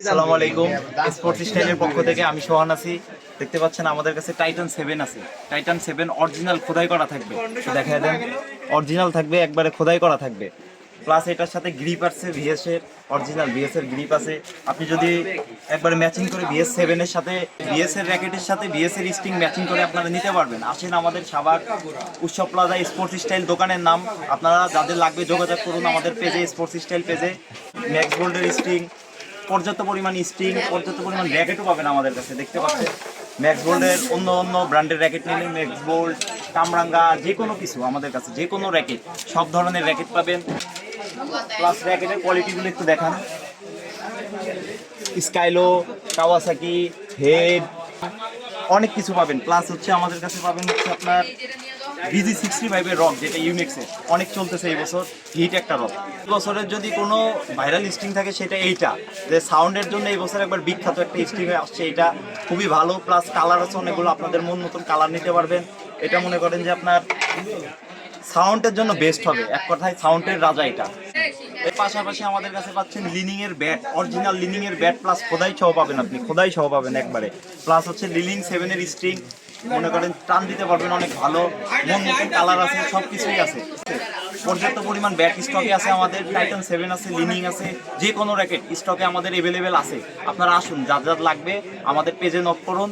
আসসালামু আলাইকুম। স্পোর্টস স্টাইলের পক্ষ থেকে আমি সোহান আছি। দেখতে পাচ্ছেন আমাদের কাছে টাইটান 7 আছে। টাইটান 7 অরিজিনাল খোদাই করা থাকবে, দেখা দেন অরিজিনাল থাকবে, একবারে খোদাই করা থাকবে। প্লাস এটার সাথে গ্রিপ আছে ভিএস এর, অরিজিনাল ভিএস এর গ্রিপ আছে। আপনি যদি একবারে ম্যাচিং করে ভিএস 7 এর সাথে ভিএস এর র্যাকেটের সাথে ভিএস এর স্টিং ম্যাচিং করে আপনারা নিতে পারবেন। আসেন আমাদের সাভার উৎসব প্লাজা স্পোর্টস স্টাইল দোকানের নাম। আপনারা যাদের লাগবে যোগাযোগ করুন আমাদের পেজে, স্পোর্টস স্টাইল পেজে। ম্যাক্স গোল্ডের স্টিং, পর্যাপ্ত পরিমাণ স্টিং, পর্যাপ্ত পরিমাণ র্যাকেটও পাবেন আমাদের কাছে। দেখতে পাচ্ছেন ম্যাক্স গোল্ডের অন্য অন্য ব্র্যান্ডের র্যাকেট নিলে ম্যাক্স গোল্ড, কামরাঙ্গা, যে কোনো কিছু আমাদের কাছে, যে কোনো র্যাকেট, সব ধরনের র্যাকেট পাবেন। প্লাস র্যাকেটের কোয়ালিটিগুলো একটু দেখান। স্কাইলো, কাওয়াসাকি, হেড, অনেক কিছু পাবেন। প্লাস হচ্ছে আমাদের কাছে পাবেন হচ্ছে আপনার BG65 এর রক, যেটা ইউনিক্সের অনেক চলতেছে এই বছর, হিট একটা রক। বছরের যদি কোনো ভাইরাল স্ট্রিং থাকে সেটা এইটা, যে সাউন্ডের জন্য এই বছর একবার বিখ্যাত একটা স্ট্রিং আসছে, এটা খুবই ভালো। প্লাস কালার আছে অনেকগুলো, আপনাদের মন মতন কালার নিতে পারবেন। এটা মনে করেন যে আপনার সাউন্ডের জন্য বেস্ট হবে, এক কথায় সাউন্ডের রাজা এটা। এর পাশাপাশি আমাদের কাছে পাচ্ছেন লিনিং এর ব্যাট, অরিজিনাল লিনিং এর ব্যাট, প্লাস খোদাই সহ পাবেন, আপনি খোদাই সহ পাবেন একবারে। প্লাস হচ্ছে লিনিং 7 এর স্ট্রিং, মনে করেন টান দিতে পারবেন অনেক ভালো, মন মতন কালার আছে, সব কিছুই আছে। পর্যাপ্ত পরিমাণ ব্যাট স্টকে আছে আমাদের। টাইটান 7 আছে, লিনিং আছে, যে কোনো র্যাকেট স্টকে আমাদের অ্যাভেলেবেল আছে। আপনারা আসুন, যার যার লাগবে আমাদের পেজে নক করুন।